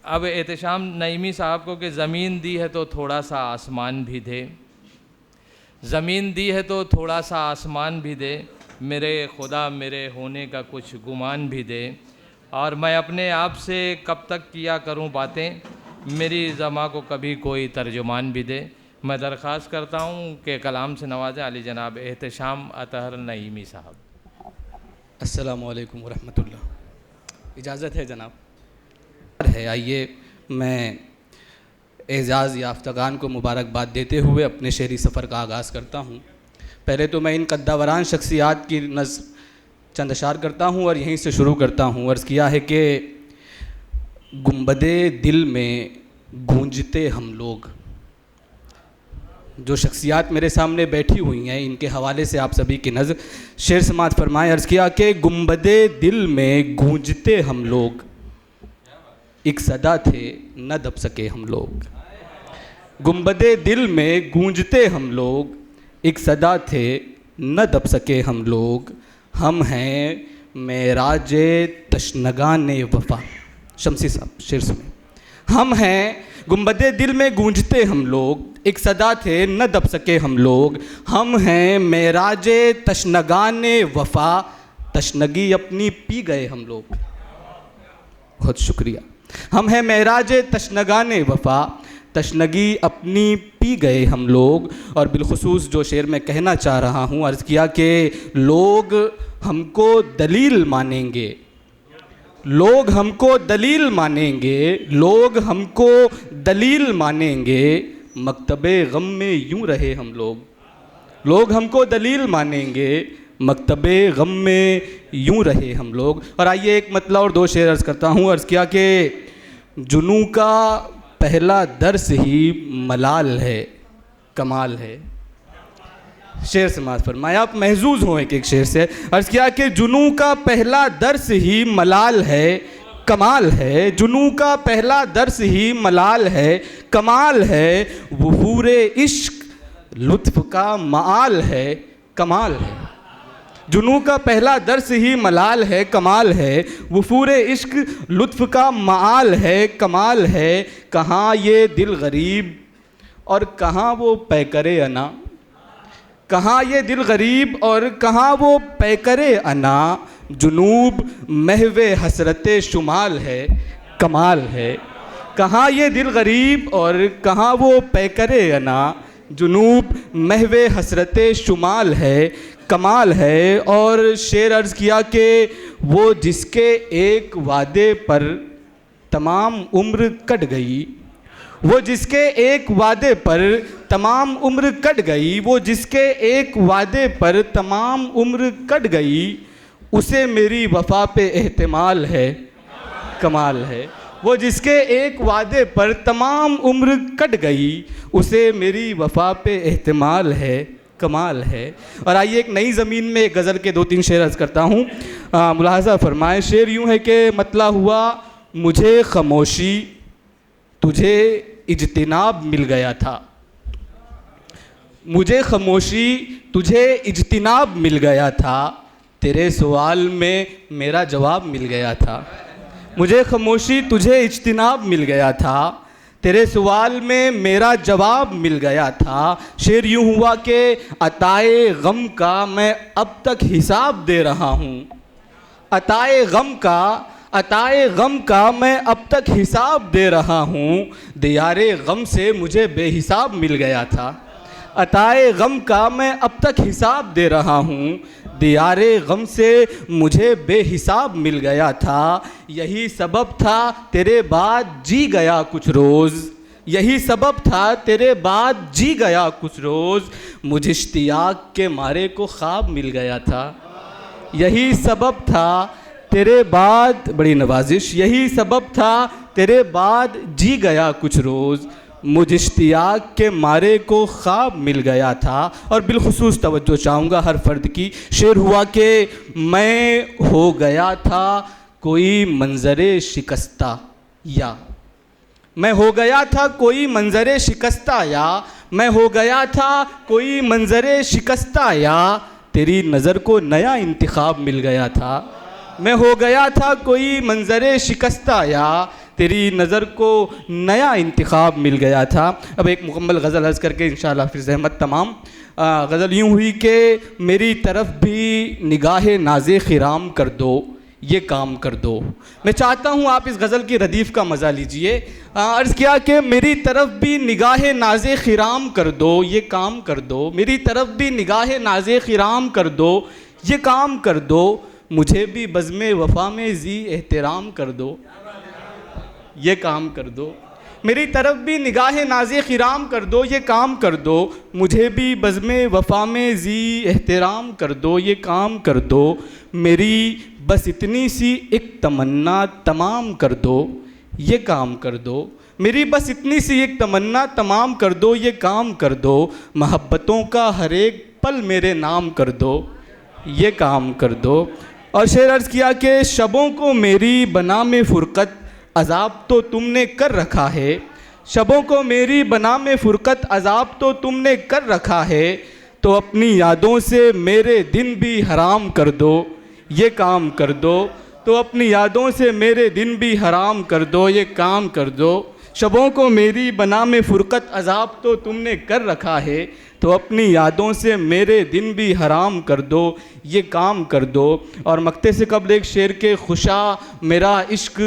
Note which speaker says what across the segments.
Speaker 1: अब एहतशाम नईमी साहब को कि ज़मीन दी है तो थोड़ा सा आसमान भी दे, ज़मीन दी है तो थोड़ा सा आसमान भी दे, मेरे खुदा मेरे होने का कुछ गुमान भी दे, और मैं अपने आप से कब तक किया करूं बातें, मेरी ज़मा को कभी कोई तर्जुमान भी दे। मैं दरख्वास्त करता हूं कि कलाम से नवाज़ें अली जनाब एहतशाम अतहर नईमी साहब।
Speaker 2: अस्सलामु अलैकुम वरहमतुल्लाह। इजाज़त है जनाब? है, आइए मैं एजाज़ याफ्तागान को मुबारकबाद देते हुए अपने शेरी सफ़र का आगाज़ करता हूँ। पहले तो मैं इन कद्दावरान शख्सियात की नज़्म चंद अशार करता हूँ और यहीं से शुरू करता हूँ। अर्ज़ किया है कि गुंबदे दिल में गूंजते हम लोग। जो शख्सियात मेरे सामने बैठी हुई हैं, इनके हवाले से आप सभी की नज़र शेर समात फरमाएं। अर्ज़ किया कि गुंबदे दिल में गूंजते हम लोग, एक सदा थे न दब सके हम लोग। गुंबदे दिल में गूंजते हम लोग, एक सदा थे न दब सके हम लोग। हम हैं मेराजे तशनगाने वफ़ा। शमसी साहब शेर सुने। हम हैं गुंबदे दिल में गूंजते हम लोग, एक सदा थे न दब सके हम लोग। हम हैं मेराजे तशनगाने वफ़ा, तशनगी अपनी पी गए हम लोग। बहुत शुक्रिया। हम हैं मेराजे तशनगाने वफ़ा, तशनगी अपनी पी गए हम लोग। और बिलखुसूस जो शेर मैं कहना चाह रहा हूँ, अर्ज़ किया कि लोग हमको दलील मानेंगे, लोग हमको दलील मानेंगे, लोग हमको दलील मानेंगे, मकतबे गम में यूं रहे हम लोग। लोग हमको दलील मानेंगे, मकतबे गम में यूं रहे हम लोग। और आइए एक मतला और दो शेर अर्ज़ करता हूँ। अर्ज़ किया कि जुनू का पहला दर्स ही मलाल है, कमाल है। शेर समाज फरमाया, आप महजूज हो एक शेर से। अर्ज़ किया कि जुनू का पहला दर्स ही मलाल है, कमाल है। जुनू का पहला दर्स ही मलाल है, कमाल है। वफूरे इश्क लुत्फ़ का माल है, कमाल है। जुनू का पहला दर्स ही मलाल है, कमाल है। वफूरे इश्क लुत्फ़ का माल है, कमाल है। कहाँ ये दिल गरीब और कहाँ वो पैकरे अना, कहाँ ये दिल गरीब और कहाँ वो पैकरे अना। जुनूब महवे हसरते शुमाल है, कमाल है। कहाँ ये दिल गरीब और कहाँ वो पैकरे अना। जुनूब महवे हसरते शुमाल है, कमाल है। और शेर अर्ज़ किया कि वो जिसके एक वादे पर तमाम उम्र कट गई, वो जिसके एक वादे पर तमाम उम्र कट गई, वो जिसके एक वादे पर तमाम उम्र कट गई, उसे मेरी वफ़ा पे एहतिमाल है, कमाल है। वो जिसके एक वादे पर तमाम उम्र कट गई, उसे मेरी वफ़ा पे एहतिमाल है, कमाल है। और आइए एक नई ज़मीन में एक गज़ल के दो तीन शेर अर्ज़ करता हूँ। मुलाहज़ा फरमाएं। शेर यूँ है कि मतला हुआ, मुझे खामोशी तुझे इज्तिनाब मिल गया था, मुझे खामोशी तुझे इज्तिनाब मिल गया था, तेरे सवाल में मेरा जवाब मिल गया था। मुझे खामोशी तुझे इज्तिनाब मिल गया था, तेरे सवाल में मेरा जवाब मिल गया था। शेर यूँ हुआ कि अताए गम का मैं अब तक हिसाब दे रहा हूँ, अताए गम का, अताए गम का मैं अब तक हिसाब दे रहा हूँ। दियारे गम से मुझे बेहिसाब मिल गया था, अताए गम का मैं अब तक हिसाब दे रहा हूँ। दियारे गम से मुझे बेहिसाब मिल गया था। यही सबब था तेरे बाद जी गया कुछ रोज़, यही सबब था तेरे बाद जी गया कुछ रोज़। मुझे इश्तियाक के मारे को ख्वाब मिल गया था, यही सबब था तेरे बाद, बड़ी नवाजिश, यही सबब था तेरे बाद जी गया कुछ रोज़। मुझे इश्तियाक के मारे को ख्वाब मिल गया था। और बिलखुसूस तवज्जो चाहूँगा हर फ़र्द की। शेर हुआ कि मैं हो गया था कोई मंज़रे शिकस्ता, या मैं हो गया था कोई मंज़रे शिकस्ता, या मैं हो गया था कोई मंज़रे शिकस्ता, या तेरी नज़र को नया इंतखाब मिल गया था। मैं हो गया था कोई मंज़रे शिकस्ता, या तेरी नज़र को नया इंतखाब मिल गया था। अब एक मुकम्मल गज़ल अर्ज़ करके इंशाअल्लाह फिर ज़हमत तमाम। गज़ल यूँ हुई कि मेरी तरफ भी निगाह नाज़े खिराम कर दो, ये काम कर दो। मैं चाहता हूँ आप इस गज़ल की रदीफ़ का मज़ा लीजिए। अर्ज़ किया कि मेरी तरफ भी निगाह नाज़े खिराम कर दो, ये काम कर दो। मेरी तरफ भी निगाह नाज़े खिराम कर दो, ये काम कर दो। मुझे भी बज़्म वफ़ा में ज़ी एहतराम कर दो, ये काम कर दो। मेरी तरफ भी निगाह नाज़े खिराम कर दो, ये काम कर दो। मुझे भी बज़्म वफ़ा में ज़ी एहतराम कर दो, ये काम कर दो। मेरी बस इतनी सी एक तमन्ना तमाम कर दो, ये काम कर दो। मेरी बस इतनी सी एक तमन्ना तमाम कर दो, ये काम कर दो। मोहब्बतों का हर एक पल मेरे नाम कर दो, ये काम कर दो। और शेर अर्ज़ किया कि शबों को मेरी बना में फ़ुरक़त अज़ाब तो तुमने कर रखा है। शबों को मेरी बना में फ़ुरक़त अज़ाब तो तुमने कर रखा है। तो अपनी यादों से मेरे दिन भी हराम कर दो, ये काम कर दो। तो अपनी यादों से मेरे दिन भी हराम कर दो, ये काम कर दो। शबों को मेरी बना में फ़ुरक़त अज़ाब तो तुमने कर रखा है। तो अपनी यादों से मेरे दिन भी हराम कर दो, ये काम कर दो। और मक्ते से कबल एक शेर के खुशा मेरा इश्क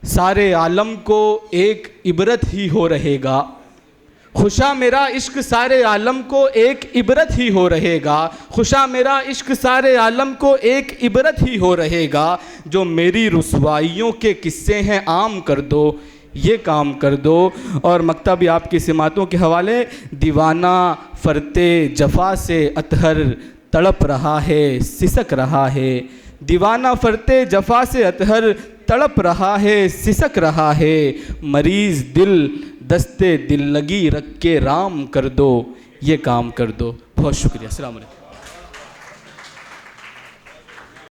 Speaker 2: सारे आलम को एक इबरत ही हो रहेगा। खुशा मेरा इश्क सारे आलम को एक इबरत ही हो रहेगा। खुशा मेरा इश्क सारे आलम को एक इबरत ही हो रहेगा। जो मेरी रुसवाइयों के किस्से हैं आम कर दो, ये काम कर दो। और मक्ता भी आपकी सिमातों के हवाले। दीवाना फरते जफ़ा से अतहर तड़प रहा है, सिसक रहा है। दीवाना फरते जफ़ा से अतहर तड़प रहा है, सिसक रहा है। मरीज़ दिल दस्ते दिल लगी रख के राम कर दो, ये काम कर दो। बहुत शुक्रिया। अस्सलाम वालेकुम।